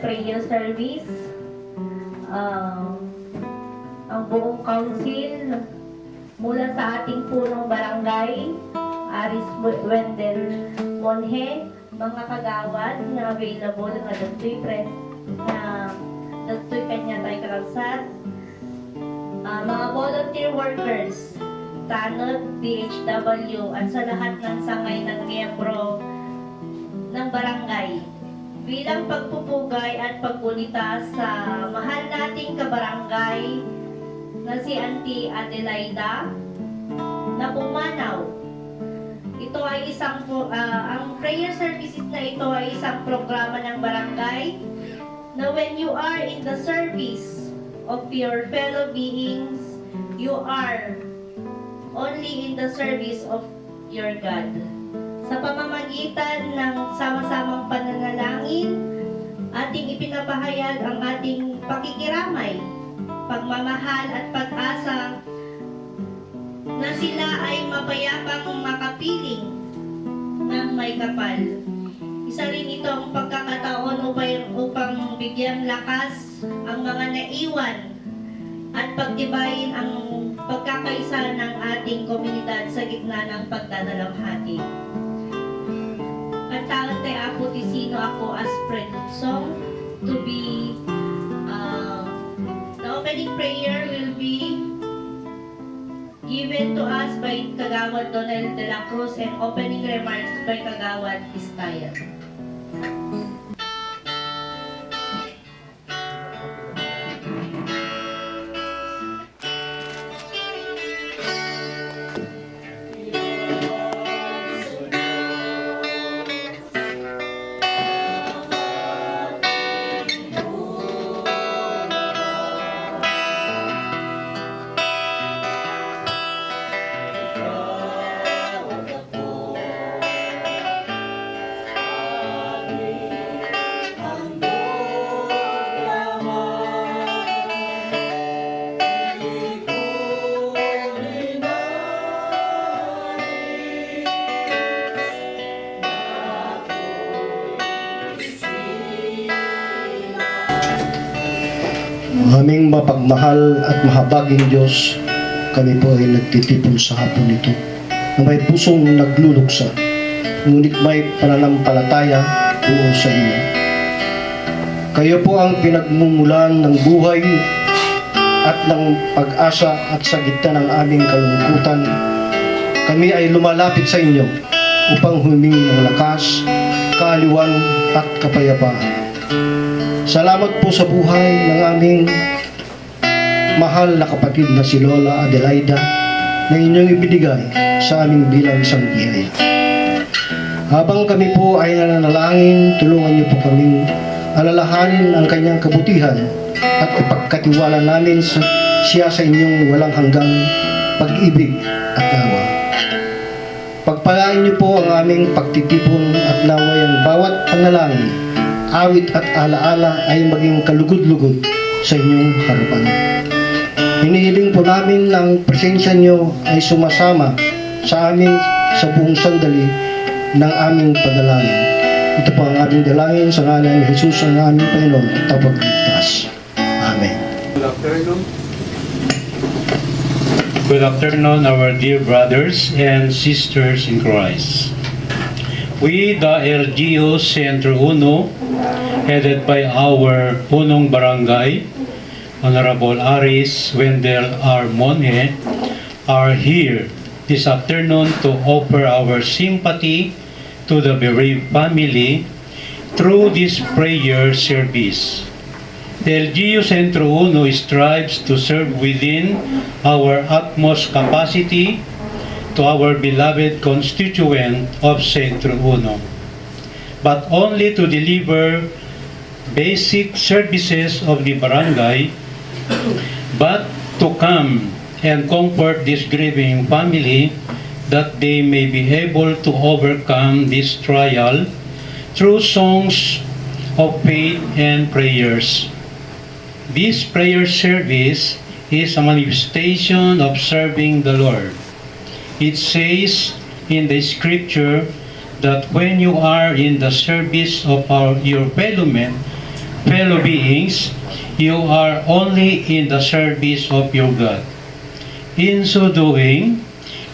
prayer service. Ang buong council mula sa ating punong barangay, Aris Wendel Monje, mga kagawad na available na dagtoy kanya tayo karasat, mga volunteer workers, tanod, DHW, at sa lahat ng sangay ng miyembro ng barangay. Bilang pagpupugay at pagkulita sa mahal nating kabarangay na si Auntie Adelaida na pumanaw. Ito ay ang prayer services na ito ay isang programa ng barangay na when you are in the service of your fellow beings, you are only in the service of your God. Sa pamamagitan ng sama-samang pananalangin, ating ipinapahayag ang ating pakikiramay, pagmamahal at pag-asa na sila ay mapayapang makapiling ng may kapal. Isa rin ito ang pagkakataon upang bigyang lakas ang mga naiwan at pagtibayin ang pagkakaisa ng ating komunidad sa gitna ng pagdadalamhati. Kantahan tayo ako tisino ako as prelude song to be the opening prayer will be given to us by Kagawad Donel de la Cruz and opening remarks by Kagawad Istaya. Aming mapagmahal at mahabaging Diyos, kami po ay nagtitipon sa hapon ito na may pusong nagluluksa, ngunit may pananampalataya buo sa iyo. Kayo po ang pinagmumulan ng buhay at ng pag-asa, at sa gitna ng aming kalungkutan, kami ay lumalapit sa inyo upang humingi ng lakas, kaaliwan at kapayapaan. Salamat po sa buhay ng aming mahal na kapatid na si Lola Adelaida na inyong ibinigay sa aming bilang isang biyaya. Habang kami po ay nananalangin, tulungan niyo po kaming alalahanin ang kanyang kabutihan at ipagkatiwala namin siya sa inyong walang hanggang pag-ibig at awa. Pagpalain niyo po ang aming pagtitipon at naway ang bawat panalangin, awit at alaala ay maging kalugod-lugod sa inyong harapan. Hinihiling po namin na ang presensya niyo ay sumasama sa amin sa buong sandali ng aming panalangin. Ito po ang aming dalangin sa ngalan ni Jesus, ang aming Panginoon at Tagapagligtas. Amen. Good afternoon, our dear brothers and sisters in Christ. We, the LGU Centro Uno, headed by our punong barangay, Honorable Aris Wendel R. Monje, are here this afternoon to offer our sympathy to the bereaved family through this prayer service. The LGU Centro Uno strives to serve within our utmost capacity to our beloved constituent of Centro Uno, but only to deliver basic services of the barangay, but to come and comfort this grieving family that they may be able to overcome this trial through songs of faith and prayers. This prayer service is a manifestation of serving the Lord. It says in the scripture that when you are in the service of your fellow men, fellow beings, you are only in the service of your God. In so doing,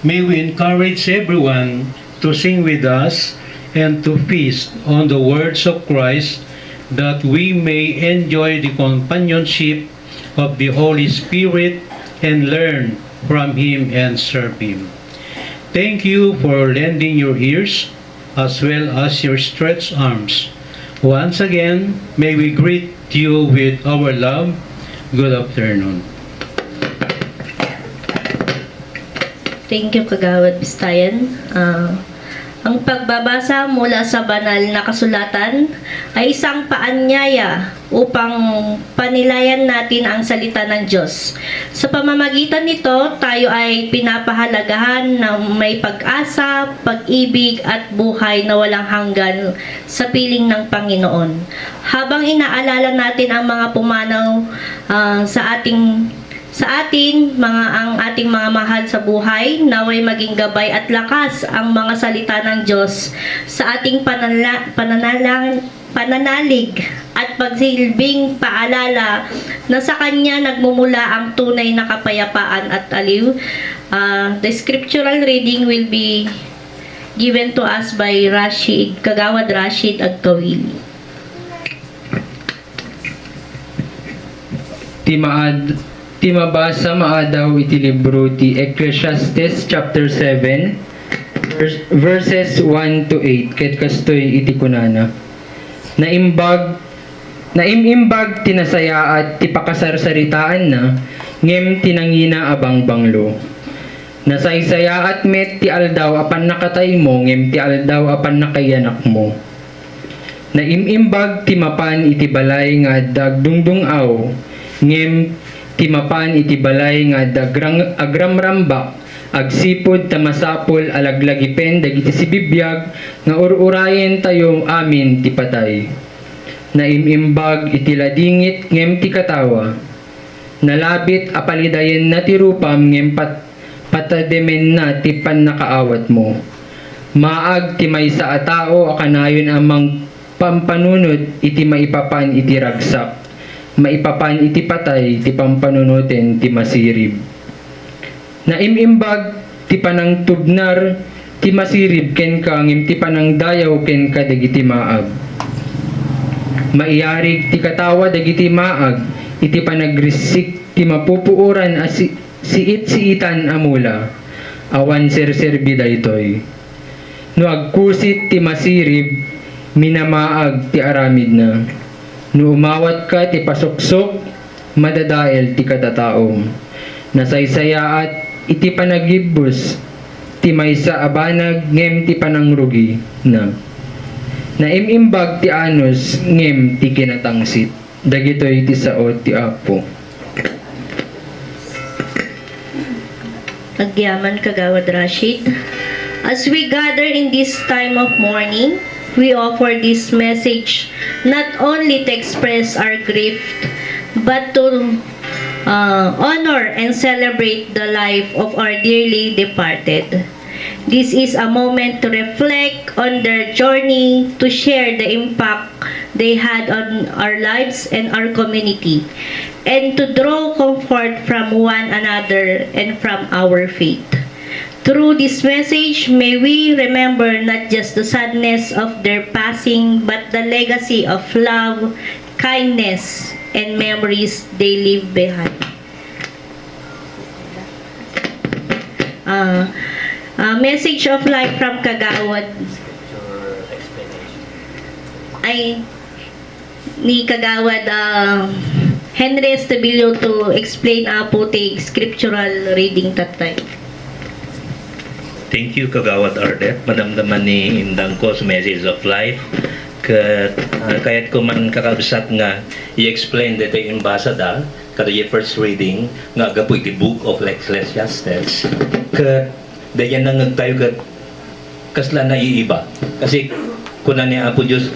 may we encourage everyone to sing with us and to feast on the words of Christ, that we may enjoy the companionship of the Holy Spirit and learn from Him and serve Him. Thank you for lending your ears as well as your stretched arms. Once again, may we greet you with our love. Good afternoon. Thank you, Kagawad Bistayan. Ang pagbabasa mula sa banal na kasulatan ay isang paanyaya upang panilayan natin ang salita ng Diyos. Sa pamamagitan nito, tayo ay pinapahalagahan ng may pag-asa, pag-ibig at buhay na walang hanggan sa piling ng Panginoon. Habang inaalala natin ang mga pumanaw sa atin, ang ating mga mahal sa buhay, naway maging gabay at lakas ang mga salita ng Diyos sa ating pananalig at pagsilbing paalala na sa Kanya nagmumula ang tunay na kapayapaan at aliw. The scriptural reading will be given to us by Kagawad Rashid Agkawili. Timabasa maadaw iti libro ti Ecclesiastes chapter 7 verses 1 to 8 ket kastoy iti kunana. Naimimbag tinasaya at tipakasarsaritaan na ngem tinangina abang banglo. Nasaysaya at met ti aldaw apan nakatay mo ngem ti aldaw apan nakayanak mo. Naimimbag timapan iti balay nga dagdungdung aw ngem timapan iti balay nga agramrambak agsipod tamasapol alaglagipen dagiti sibibiyag nga ururayen tayo amin ti patay. Naimimbag iti ladingit ngem ti katawa. Nalabit apalidayen na ti rupam ngem patademen na ti pannakaawat mo. Maag ti maysa a tao akanayon amang pampanunot iti maipapan iti ragsak. Maipapan iti patay ti pampanunutin ti masirib. Naimimbag ti panang tubnar ti masirib ken ka ngem ti panang dayaw ken ka dagiti maag. Maiyarig ti katawa dagiti maag iti panagrisik ti mapupuoran as siit-siitan amula. Awan serserbi daytoy. No agkusit ti masirib minamaag ti aramid na. No umawat ka ti pasuksok, madadael ti katataom. Nasaysaya at iti panagibus, ti maysa abanag ngem ti panangrugi na. Naimimbag ti anos ngem ti kinatangsit. Dagitoy ti sao ti apo. Agyaman, Kagawad Rashid. As we gather in this time of mourning, we offer this message not only to express our grief, but to honor and celebrate the life of our dearly departed. This is a moment to reflect on their journey, to share the impact they had on our lives and our community, and to draw comfort from one another and from our faith. Through this message, may we remember not just the sadness of their passing, but the legacy of love, kindness, and memories they leave behind. Message of life from Kagawad ay ni Kagawad Henry Estabilio to explain po the scriptural reading tatay. Thank you, Kagawad Ardet. Madamdaman ni indang ko sa message of life. Kaya't ko man kakabsat nga i-explain dito yung basada kada yung first reading nga agapoy the book of Ecclesiastes. Dayan nang nagtayo kasla na iiba. Kasi kuna niya Apo Diyos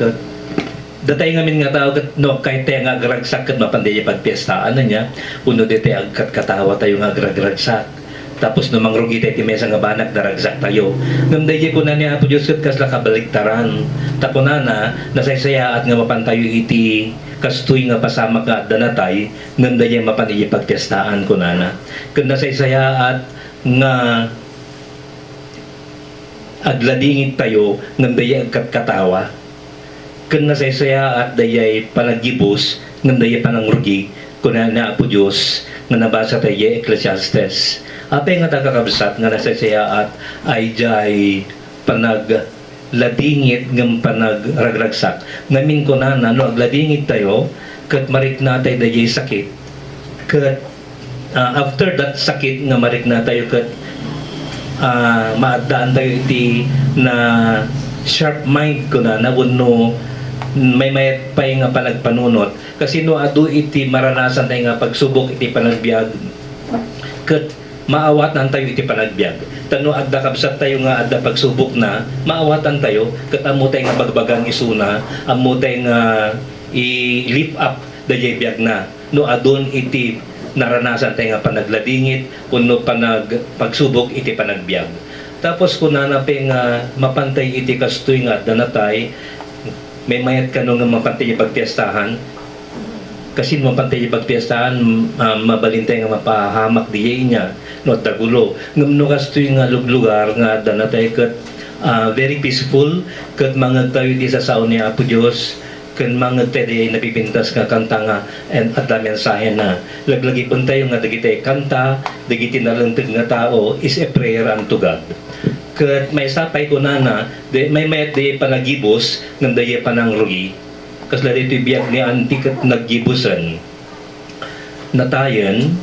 datay ngamin nga tao no kahit tayo nga agragsak kat mapandaya pagpiestaan na niya uno dito agkat katawa tayo nga agragsak tapos namang rugi tayo ti mesa nga banak daragsak tayo ngam dahi ko na niya Apo Diyos ket kasla kabaliktaran tapo na nasaysaya at nga mapantayo iti kastoy nga pasama ka at danatay ngam dahi mapaniyi pagtestaan ko na ken nasaysaya at nga agladingit tayo ngam dahi agkatkatawa ken nasaysaya at dahi panagibos ngam dahi panangrugi kuna na Apo Diyos nga nabasa tayo Ecclesiastes apay nga takakabsat nga nasaysaya at ay jay panagladingit ng panagragragsak ngamin ko na no agladingit tayo kat marik na tayo dayay sakit kat after that sakit nga marik na tayo kat maadaan tayo iti na sharp mind ko na wano may mayat pa nga panagpanunot kasi no adu iti maranasan tayo nga pagsubok iti panagbiag kat maawatan tayo iti panagbiag tano adda kabsat tayo nga adda pagsubok na maawatan tayo ket amo tayo nga bagbagang isuna amo tayo nga i-lift up dayay biag na no adon iti naranasan tayo nga panagladingit kuno pagsubok iti panagbiag tapos kunana pe nga mapantay iti kastoy nga adda natay may mayat kano nga mapantay pagpiestahan kasi mapantay pagpiestahan mabalintay nga mapahamak diyay niya no tagulo ngam no kastoy nga lugar nga danatay ket very peaceful ket mga tayo di sa sao ni Apo Dios ken mga tayo napipintas nga kanta nga and at da mensahe na laglagi pun tayo nga dagiti kanta dagiti nalangteg nga tao is a prayer unto God ket may sapay ko na may mayat di panagibos ngam dayi panangrugi kasla dito biyak ni antikat naggibusan natayan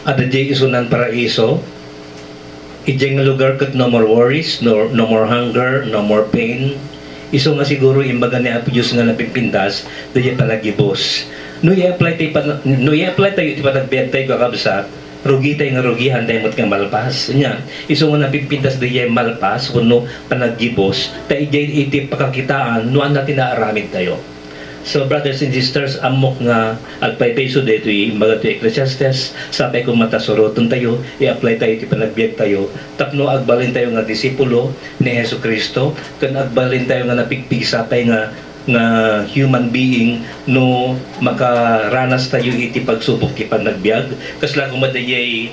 ada jay isunan paraiso ijay nga lugar kat no more worries no more hunger no more pain iso nga siguro imbaga ni Apo Diyos nga napipindas dayi panagibos no i-apply tayo iti panagbiag tayo kakabsat rugi tayo nga rugihan tayo mo't nga malpas nya iso nga napipintas dayi malpas kuno panagibos tayo jay iti pakakitaan no natin naaramid tayo. So brothers and sisters, amok nga agpaypeso dito imbaga to Ecclesiastes sapay kung matasuroton tayo i-apply tayo iti panagbiag tayo tapno agbalin tayo nga disipulo ni Hesus Kristo ken agbalin tayo nga napigpig sapay nga human being no makaranas tayo iti pagsubok ti panagbiag kasla kung madayay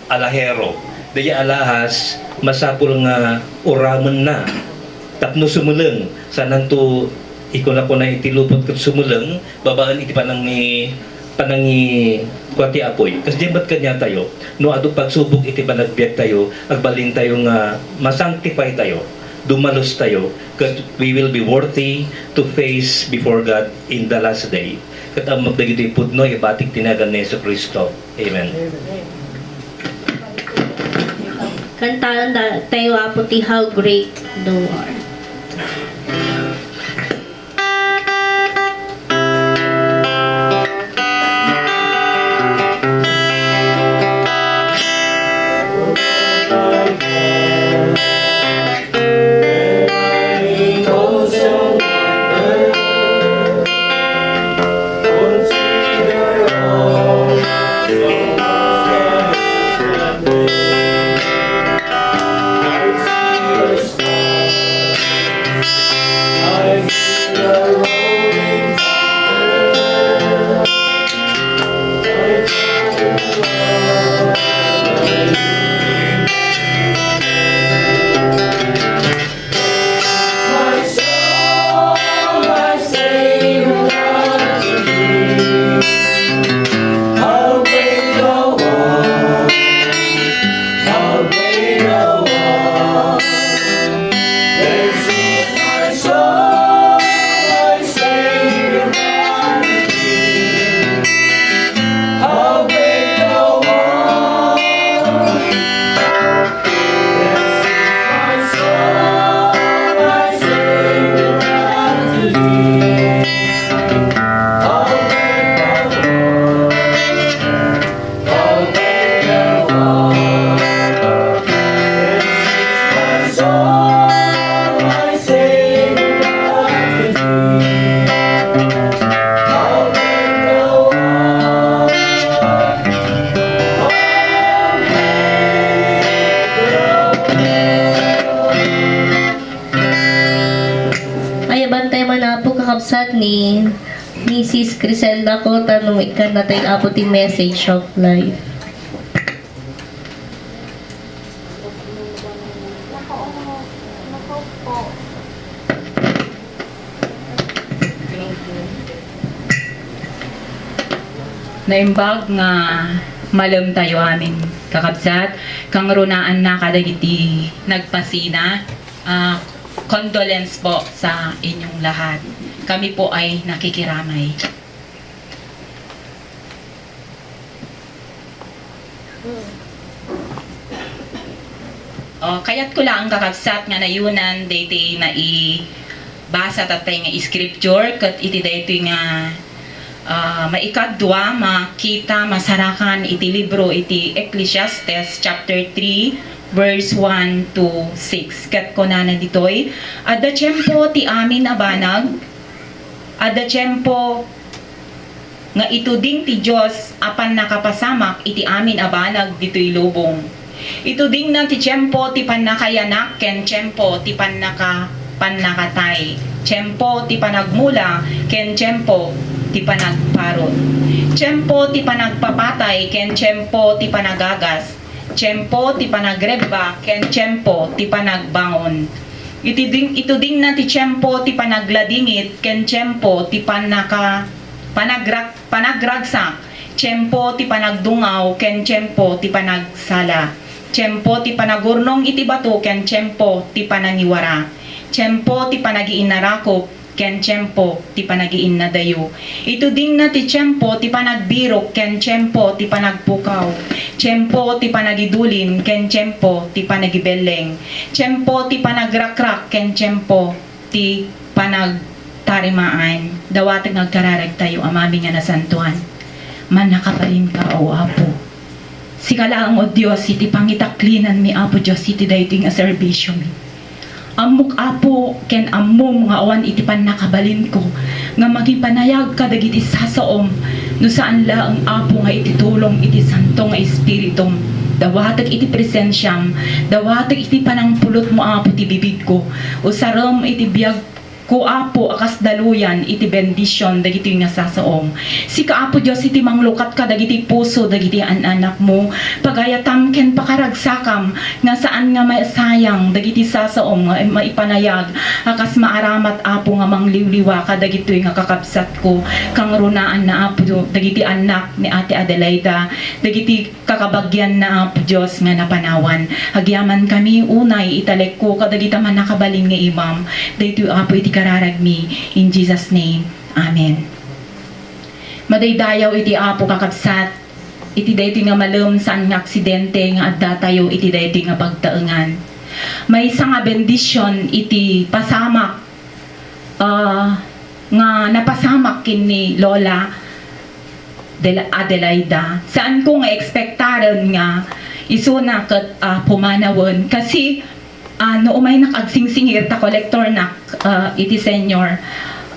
alahero dayay alahas masapul nga uramon na tapno sumuleng sanan to iko na po na itilupot kat sumuleng babaan iti panangi kwati apoy kasi diyan ba't kanya tayo no adu pagsubok iti panagbiag tayo agbalin tayo nga masanctify tayo dumalos tayo kat we will be worthy to face before God in the last day kat ang magdagiti pudno ibatik tinagan ni Hesus Kristo amen. Kantahan tayo Apo ti how great thou art. Ay bantay man na po kakabsat ni Mrs. Criselda ko tanong ikan na tayo apo ti message of life. Naimbag nga malam tayo amin kakabsat kang runaan na kadagiti nagpasina, condolence po sa inyong lahat. Kami po ay nakikiramay. Kaya't ko lang kakabsat nga nayunan dati na basa tatay nga scripture kat iti dati nga maikadwa makita masarakan iti libro iti Ecclesiastes chapter 3 verse 1 to 6. Kat ko na ditoy adda tiyempo ti amin abanag, adda tiyempo nga ituding ti Dios apan nakapasamak iti amin abanag ditoy lubong. Ituding na ti tiyempo ti panakayanak ken tiyempo ti panakatay. Tiyempo ti panagmula ken tiyempo ti panagparot. Tiyempo ti panagpapatay ken tiyempo ti panagagas. Tiyempo ti panagrebba ken tiyempo ti panagbangon. Ituding na ti tiyempo ti panagladingit ken tiyempo ti panagragsak. Tiyempo ti panagdungaw ken tiyempo ti panagsala. Tiyempo ti panagurnong iti bato ken tiyempo ti panangiwara. Tiyempo ti panagiinarakop ken tiyempo ti panagiin na dayo. Ituding na ti tiyempo ti panagbirok ken tiyempo ti panagpukaw. Tiyempo ti panagidulin ken tiyempo ti panagibeleng. Tiyempo ti panagrakrak ken tiyempo ti panagtarimaan. Dawatag nagkararag tayo amami nga nasantuan. Man nakabalin ka o Apo. Sikalaang o Diyos iti pangitaklinan mi Apo Diyos iti daytoy nga serbisyo mi. Amok Apo ken ammom nga awan iti panakabalin ko nga magipanayag ka dagiti sasaom no saan laang Apo nga iti tulong iti santo nga espiritum dawatag iti presensyam dawatag iti panangpulot mo Apo ti bibig ko usaram iti biag ko Apo akas daluyan iti bendisyon dagiti nga sasaom. Sika Apo Dios iti manglukat ka dagiti puso dagiti anak mo. Pagayatam ken pakaragsakam nga saan nga maisayang dagiti sasaom nga maipanayag akas maaramat Apo nga mangliwliwa ka dagiti nga kakabsat ko kang runaan na Apo dagiti anak ni Ate Adelaida dagiti kakabagyan na Apo Dios nga napanawan. Agyaman kami unay italek ko kadagiti man nakabalin nga imam. Daytoy Apo iti kararagmi in Jesus name. Amen. Madaydayaw iti Apo kakabsat iti daytoy nga malem saan nga aksidente nga adda tayo iti daytoy nga pagtaengan. May isa nga bendisyon iti pasamak nga napasamak kini Lola Adelaida. Saan ko nga ekspektaran nga isuna ket pumanawon kasi no umay nakagsingsingir ta kolektor na iti senior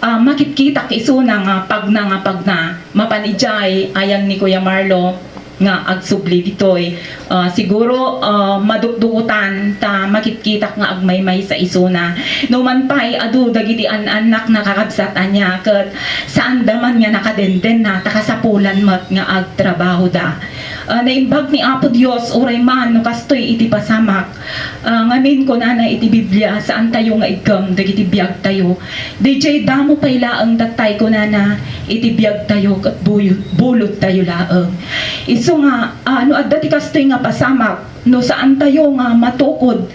makikita isuna nga pag na mapanijay ayang ni Kuya Marlo nga agsubli ditoy siguro madukdukutan ta makikita nga agmaymay sa isuna no man pay adu dagiti anak nakakabsat anya ket saan daman nga nakadenden na takasapulan mat nga agtrabaho da. Naimbag ni Apo Dios uray man no kastoy iti pasamak ngamin ko na iti Biblia saan tayo nga igam dagiti biag tayo DJ damo pay laeng datay ko na iti biag tayo ket bulot tayo laeng iso nga no adda ti kastoy nga pasamak no saan tayo nga matukod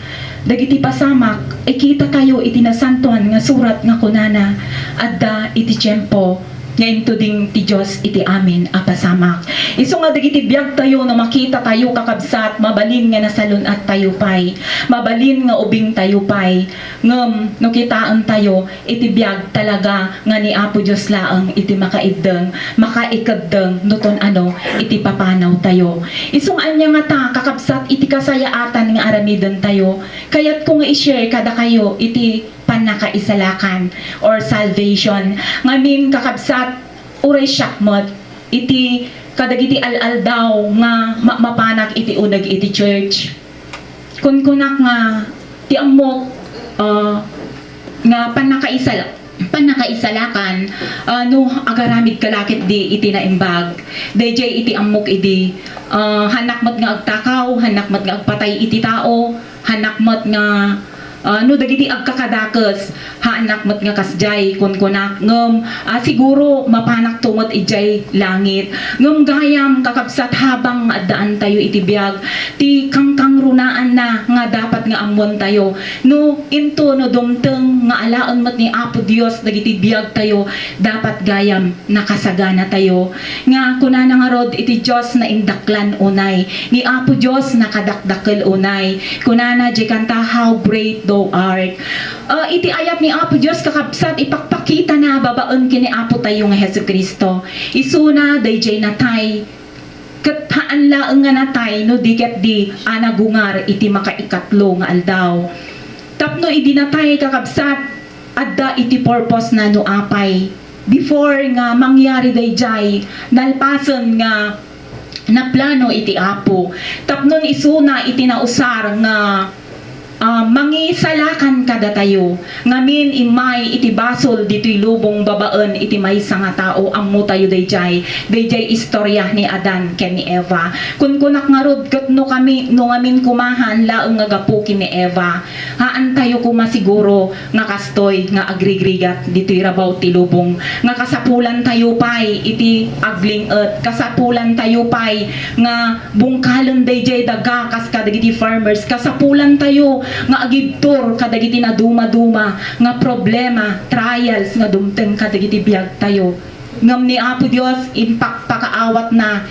dagiti pasamak kita tayo iti nasantuan nga surat nga kunana adda iti tiyempo ngayon to ding ti Diyos iti amin apasamak. Iso nga dagiti biag tayo na makita tayo kakabsat, mabalin nga nasalun at tayo pay, mabalin nga ubing tayo pay, ngem no kitaan tayo iti biag talaga nga ni Apo Diyos laang iti makaideng, makaikadeng nuton iti papanaw tayo. Iso nga anya nga ta kakabsat iti kasayaatan nga aramiden tayo, kayat ko nga i-share kada kayo iti panakaisalakan or salvation. Ngamin kakabsat uray syakmot iti kadagiti al-al daw nga mapanak iti unag iti church. Kun kunak nga ti amok nga panakaisala pan nakaisalakan, no agaramid kalakit di iti naimbag. Dayjay iti amok idi hanak mat nga agtakaw, hanak mat nga agpatay iti tao, hanak mat nga no dagiti agkakadakes haanak mat nga kasjay kun kunak ngem siguro mapanak tumot ijay langit ngem gayam kakabsat habang addaan tayo iti biag ti kangkang runaan na nga dapat nga ammon tayo no into no dumteng nga alaon mat ni Apo Dios dagiti biag tayo dapat gayam nakasagana tayo nga kunana nga rod iti Dios na indaklan unay ni Apo Dios nakadakdakkel unay kunana di kanta how great thou art. Iti ayat ni Apo Dios kakabsat ipakpakita na babaen kini Apo tayo nga Hesus Kristo. Isuna dayjay natay ket haan laeng nga natay no diket di anagungar iti makaikatlo nga aldaw. Tapno idi natay kakabsat adda iti purpose na no apay. Before nga mangyari dayjay nalpasen nga na plano iti Apo. Tapnon isuna iti nausar nga mangisalakan kada tayo ngamin imay iti basol dito'y lubong babaen iti maysa nga tao ammo tayo dayjay istorya ni Adan ken ni Eva kun kunak nga rod ket no ngamin kumahan laeng nga gapu ken ni Eva haan tayo kuma siguro nga kastoy nga agrigrigat dito'y rabaw ti lubong nga kasapulan tayo pay iti agling kasapulan tayo pay nga bungkalon dayjay daga kas kadagiti farmers kasapulan tayo nga agibtor kadagiti na duma-duma nga problema, trials nga dumteng kadagiti biag tayo. Ngam ni Apo Dios impakpakaawat na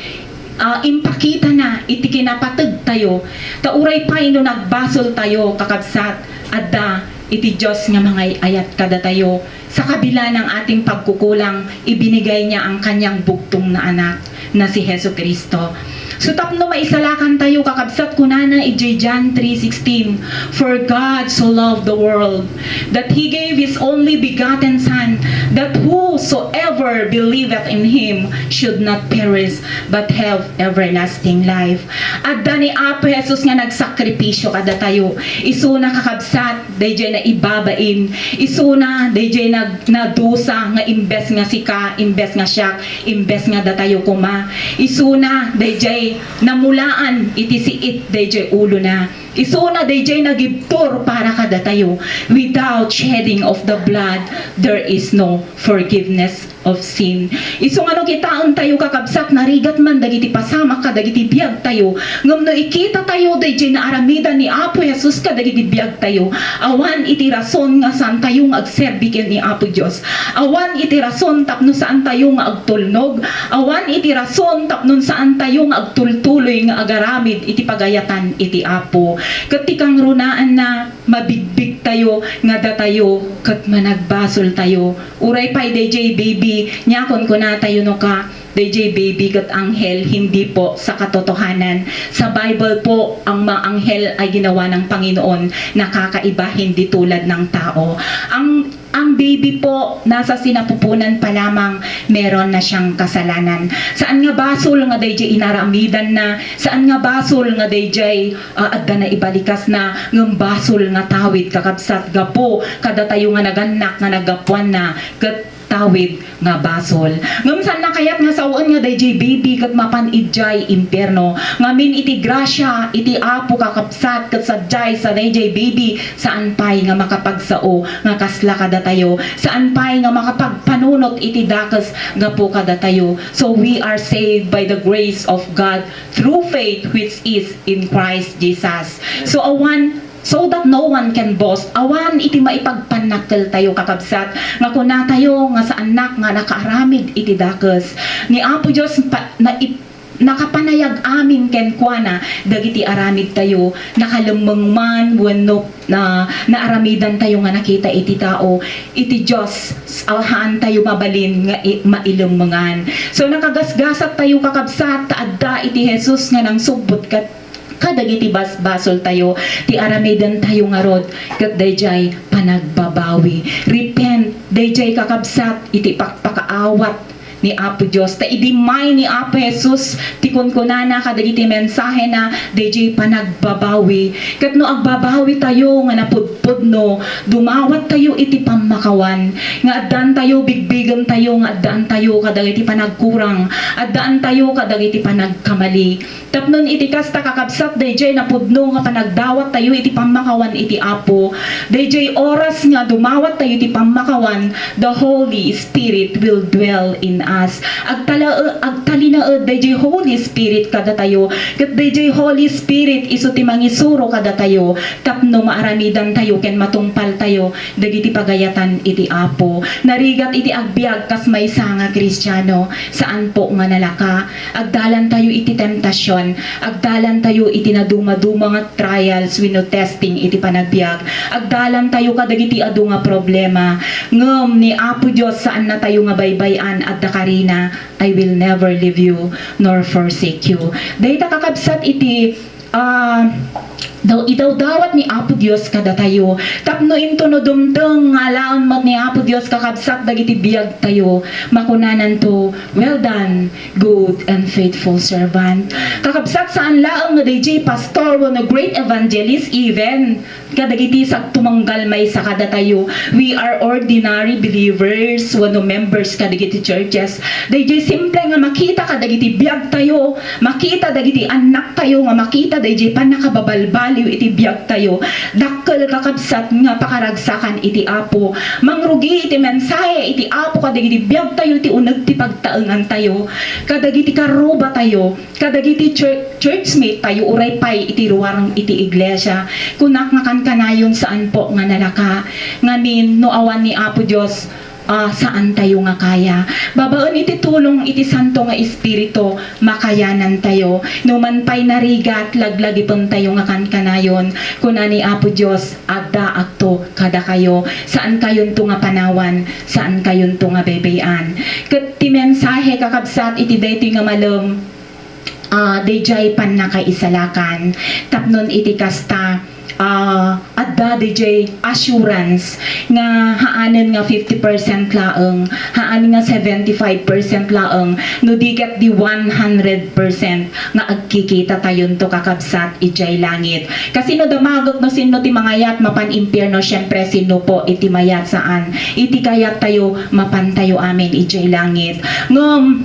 impakita na iti kinapateg tayo. Tauray pay no nagbasol tayo kakabsat adda iti Dios nga mga ayat kada tayo. Sa kabila ng ating pagkukulang, ibinigay niya ang kanyang bugtong na anak na si Hesus Kristo. So tapno maisalakan tayo kakabsat kunana iti John 3:16 for God so loved the world that He gave His only begotten Son that whosoever believeth in Him should not perish but have everlasting life. Adda ni Apo Jesus nga nagsakripisyo kada tayo isuna kakabsat dayjay na ibabain isuna dayjay nadusa nga imbes nga sika imbes nga siya imbes nga datayo kuma isuna dayjay namulaan iti siit dayjay ulo na isuna dayjay nagibtor para kada tayo without shedding of the blood there is no forgiveness of sin. Iso nga no kitaon tayo kakabsat narigat man dagiti pasama kadagiti biag tayo ngem no ikita tayo dayjay na aramida ni Apo Jesus kadagiti biag tayo awan iti rason nga saan tayo nga agserbi ken ni Apo Dios awan iti rason tapno saan tayo nga agtulnog awan iti rason tapnon saan tayo nga agtultuloy nga agaramid iti pagayatan iti Apo ket tikang runaan na mabigbig tayo nga datayo ket managbasol tayo uray pay dayjay baby nyakon ko na tayo no ka DJ baby kat anghel hindi po sa katotohanan sa Bible po ang mga anghel ay ginawa ng Panginoon nakakaiba hindi tulad ng tao ang baby po nasa sinapupunan pa lamang meron na siyang kasalanan saan nga basol nga DJ inaramidan na saan nga basol nga DJ adda na ibalikas na ngem basol nga tawid kakabsat gapo kada tayo nga naganak nga nagapuan na ket tawid nga basol. Ngam saan na kayat nga sawon nga dayjay baby ket mapan idjay impierno. Ngamin iti grasya iti Apo kakabsat ket sadjay sa dayjay baby saan pay nga makapagsao nga kasla kada tayo. Saan pay nga makapagpanunot iti dakes gapo kada tayo. So we are saved by the grace of God through faith which is in Christ Jesus. So that no one can boast awan iti maipagpanakkel tayo kakabsat nga kuna tayo nga sa anak nga nakaaramid iti dakes ni Apo Dios nakapanayag amin ken kuana dagiti aramid tayo nakalemmeng man wenno na naaramidan tayo nga nakita iti tao iti Dios awahan tayo mabalin nga mailemmengan so nakagasgasat tayo kakabsat adda iti Jesus nga nang subbot kadagiti basbasol tayo ti aramidan tayo nga rod ket dayjay panagbabawi repent dayjay kakabsat iti pakpakaawat ni Apo Dios ta idimay ni Apo Jesus ti kunkunana kadagiti mensahe na DJ panagbabawi ket no agbabawi tayo nga napudpud no dumawat tayo iti pammakawan nga addan tayo bigbigan tayo nga addaan tayo kadagiti panagkurang addaan tayo kadagiti panagkamali tapnon iti kasta kakabsat DJ napudno nga panagdawat tayo iti pammakawan iti Apo DJ oras nga dumawat tayo iti pammakawan the Holy Spirit will dwell in us agtalinaed DJ Holy Spirit kada tayo ket DJ Holy Spirit isu ti mangisuro kada tayo tapno maaramidan tayo ken matungpal tayo dagiti pagayatan iti Apo narigat iti agbiag kas maysa nga Kristiyano saan po nga nalaka agdalan tayo iti temptasyon agdalan tayo iti naduma-duma nga trials wenno testing iti panagbiag agdalan tayo kadagiti adu nga problema ngem ni Apo Dios saan na tayo nga baybayan at dakarina I will never leave you nor forsake you dayta kakabsat iti idawdawat ni Apo Dios kada tayo tapno into no dumdeng nga laon mat ni Apo Dios kakabsat dagiti biyag tayo makunanan to well done good and faithful servant kakabsat saan laong nga DJ pastor no great evangelist even kadagiti sak tumanggal may sa kada tayo we are ordinary believers wano members kadagiti churches DJ simple nga makita kadagiti biyag tayo makita dagiti anak tayo nga makita DJ panakababalbaliw iti biyag tayo dakkel kakabsat nga pakaragsakan iti Apo mangrugi iti mensahe iti Apo kadagiti biyag tayo ti uneg ti pagtaengan tayo kadagiti karuba tayo kadagiti churchmate tayo uray pay iti ruwarang iti iglesia kunak nga kanayon saan po nga nalaka ngamin no awan ni Apo Dios saan tayo nga kaya babaon iti tulong iti santo nga espiritu makayanan tayo numan pay narigat laglagipon tayo nga kanayon kuna ni Apo Dios adda akto kada kayo saan kayon to nga panawan saan kayon to nga bebean ket ti mensahe kakabsat iti daytoy nga malem DJ pan nakaisalakan tapnon iti kasta adda DJ assurance nga haanen nga 50% laeng haanen nga 75% laeng no diget di 100% nga agkikita tayon to kakabsat ijay langit kasi no damagot no sino ti mangayat mapan impyerno syempre sino po iti mayat saan iti kayat tayo mapan tayo amin ijay langit ngem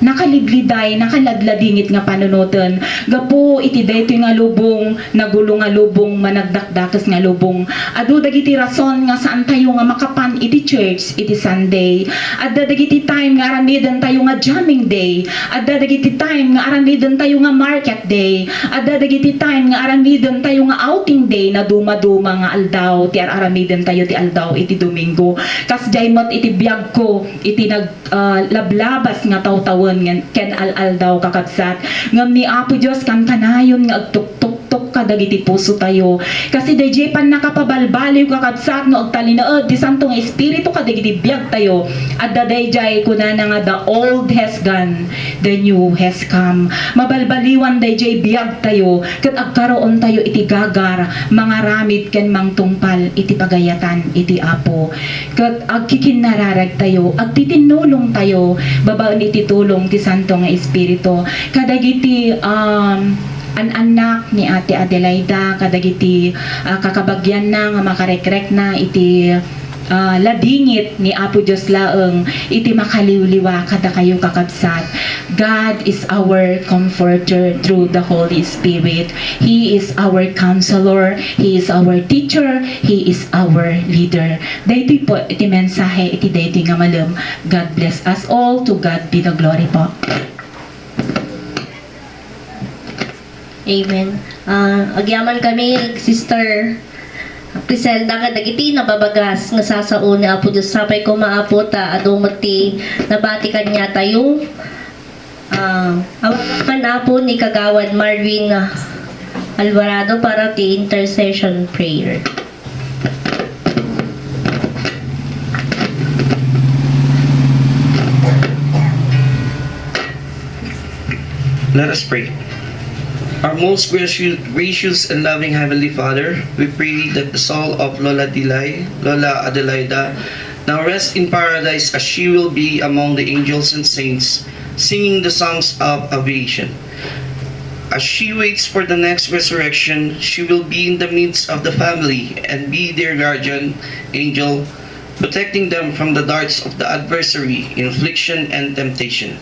nakalibliday, nakaladladingit nga panunutan. Gapo iti daytoy nga lubong, nagulong nga lubong, managdakdakas nga lubong. Adu dagiti rason nga saan tayo nga makapan iti church, iti Sunday. Adda dagiti time nga aramiden tayo nga jamming day. Adda dagiti time nga aramiden tayo nga market day. Adda dagiti time nga aramiden tayo nga outing day na duma-duma nga aldaw, ti aramiden tayo ti aldaw iti Domingo. Kas jaymot iti biyag ko, iti lablabas nga tawtawan ken al daw kakabsat ngam ni Apo Dios kan kanayon nga agtuktok kadagiti puso tayo kasi DJ pan nakapabalbaliw kakabsat no agtalinaed ti santo nga espiritu kadagiti biyag tayo adda DJ kunana nga the old has gone the new has come mabalbaliwan DJ biyag tayo ket agkaroon tayo iti gagar mangaramid ken mangtungpal iti pagayatan iti Apo ket agkikinararag tayo agtitinulong tayo babaen iti tulong ti santo nga espiritu kadagiti anak ni Ate Adelaida kadagiti kakabagyan na nga makarekrek na iti ladingit ni Apo Dios laeng iti makaliwliwa kada kayo kakabsat. God is our comforter through the Holy Spirit. He is our counselor, He is our teacher, He is our leader. Daytoy po iti mensahe iti daytoy nga malem. God bless us all. To God be the glory po. Amen. Agyaman kami, Sister Criselda nga dagiti nababagas nga sasaon ni Apo Dios sapay ko maapota adumati nabati kanya tayo. Awakan Apo ni Kagawad Marvin Alvarado para ti intercession prayer. Let us pray. Our most gracious and loving Heavenly Father, we pray that the soul of Lola Adelaida now rest in paradise as she will be among the angels and saints, singing the songs of aviation. As she waits for the next resurrection, she will be in the midst of the family and be their guardian angel, protecting them from the darts of the adversary, infliction, and temptation.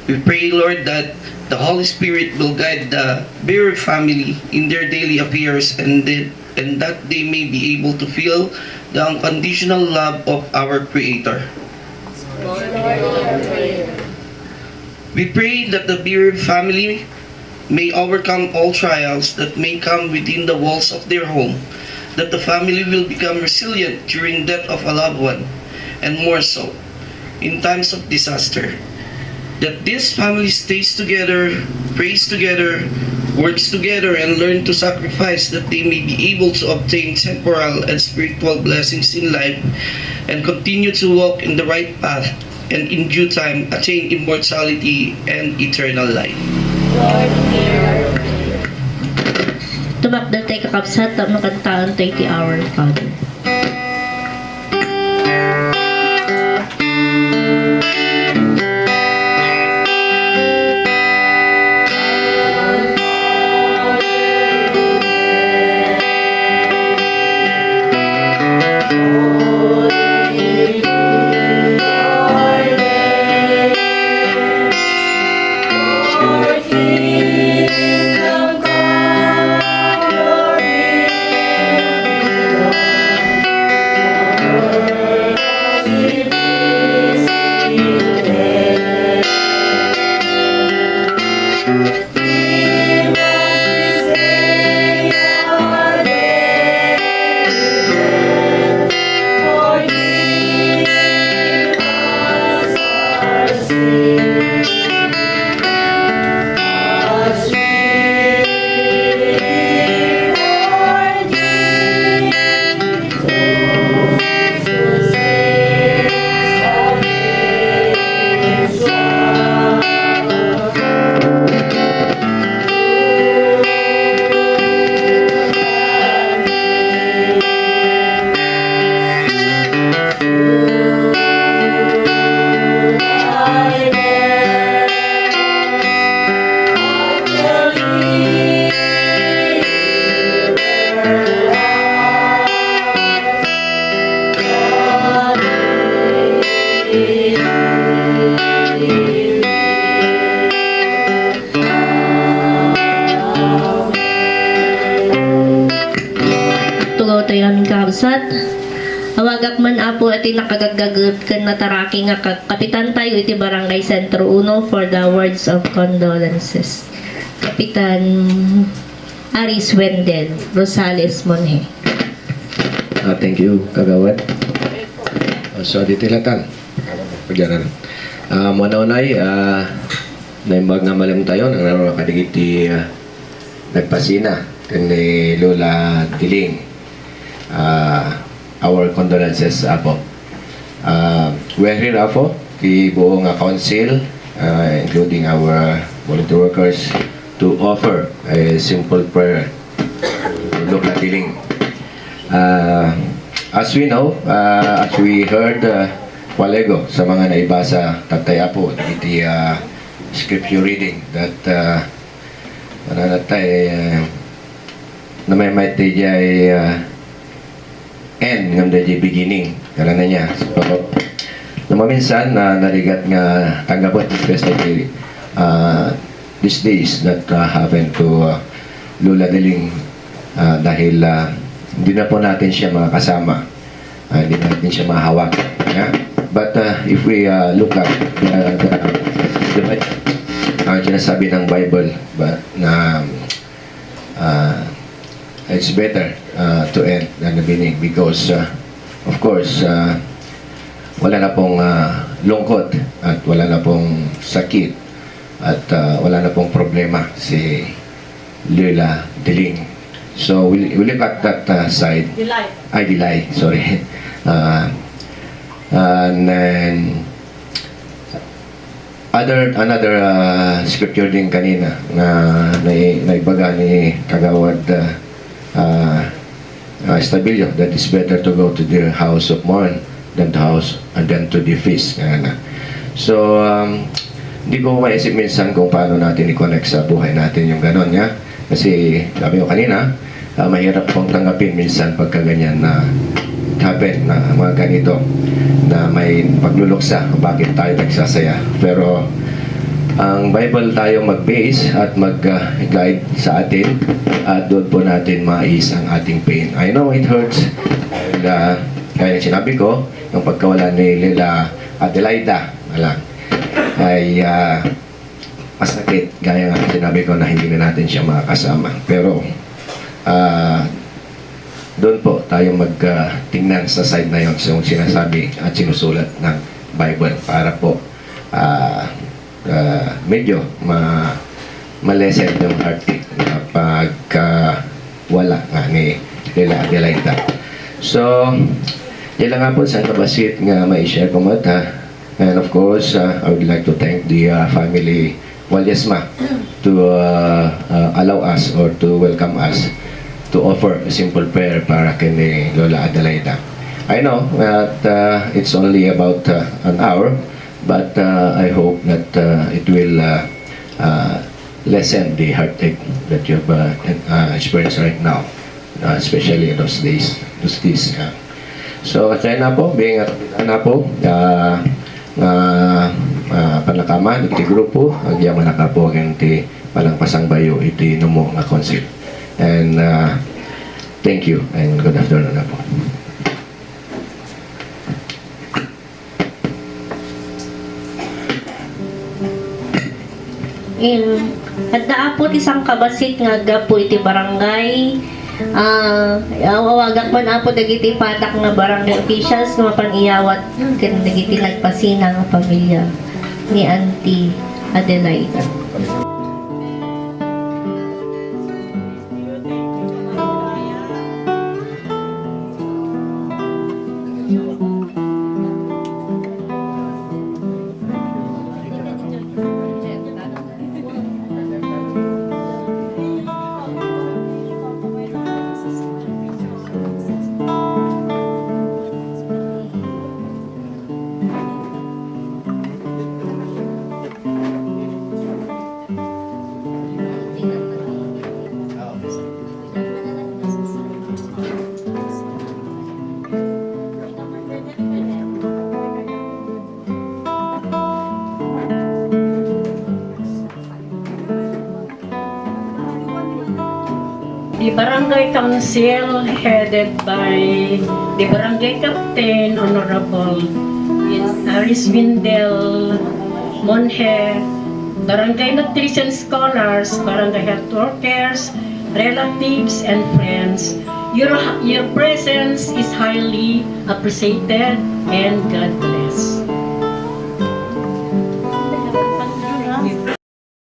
We pray, Lord, that the Holy Spirit will guide the bearer family in their daily affairs and that they may be able to feel the unconditional love of our Creator. We pray that the bearer family may overcome all trials that may come within the walls of their home, that the family will become resilient during death of a loved one, and more so, in times of disaster. That this family stays together, prays together, works together, and learn to sacrifice that they may be able to obtain temporal and spiritual blessings in life and continue to walk in the right path and in due time attain immortality and eternal life. Tumakdal tayo kakabsat, tapos kantaan tayo ti Our Father. Tugaw tayo namin kakabsat. Awagak man apo iti nakagagagot kan nataraki nga kapitan tayo iti Barangay Sentro 1 for the words of condolences. Kapitan Aris Wendel Rosales Monje. Thank you, Kagawad. So, di tilatan. Pagyanan. Manaunay, naimbag nga malam tayo, nang naroon kadigit ti nagpasina kan ni Lola Diling. Our condolences, Apo. We're here, Apo, the buong council, including our volunteer workers, to offer a simple prayer to Lola Diling. As we know, as we heard while ago sa mga naibasa Tatay Apo, iti scripture reading that nanatay na may tayo end ng the beginning karana niya so, namaminsan na narigat nga tanggapot especially these days that happen to Lola Diling dahil hindi na po natin siya makakasama, hindi natin siya mahawak, yeah? But if we look at ang sinasabi ng Bible na it's better to end than the beginning because of course wala na pong lungkot at wala na pong sakit at wala na pong problema si Lola Diling. So we look at that side. Delay, sorry. And then another scripture din kanina na naibaga ni Kagawad Estabilio that it's better to go to the house of mourn then the house, and then to the feast. So, hindi ko maisip minsan kung paano natin i-connect sa buhay natin yung ganon niya. Kasi, sabi ko kanina, mahirap pong tanggapin minsan pagka ganyan na happen na mga ganito na may pagluluksa bakit tayo nagsasaya. Pero ang Bible tayo mag-base at mag-guide sa atin at doon po natin mais ang ating pain. I know it hurts and kaya sinabi ko yung pagkawala ni Lila Adelaida ay masakit gaya nga sinabi ko na hindi na natin siya makakasama. Pero doon po tayo magtingnan sa side na yon yung sinasabi at sinusulat ng Bible para po medyo malesen yung heartache kapag wala nga ni Lila Adelaida. So, yan lang nga po sa kabasit nga may share ko mata. And of course, I would like to thank the family Walyasma to allow us or to welcome us to offer a simple prayer para kay Lola Adelaida. I know that it's only about an hour, but I hope that it will lessen the heartache that you've experienced right now, especially in those days. So, kaya na po, being na po, panakaman, iti grupo, agyaman na ka po, iti palangpasang bayo, iti numo nga concept. And thank you and good afternoon na po. At naapot isang kabasit nga gapo iti barangay. Awagak man apot dagiti patak nga barangay officials nga mapan-iyawat ken dagiti nagpasina nga pamilya ni Auntie Adelaida. The Barangay Council headed by the Barangay Captain Honorable Aris Windel Monje, Barangay Nutrition Scholars, Barangay Health Workers, relatives and friends. Your presence is highly appreciated and God bless.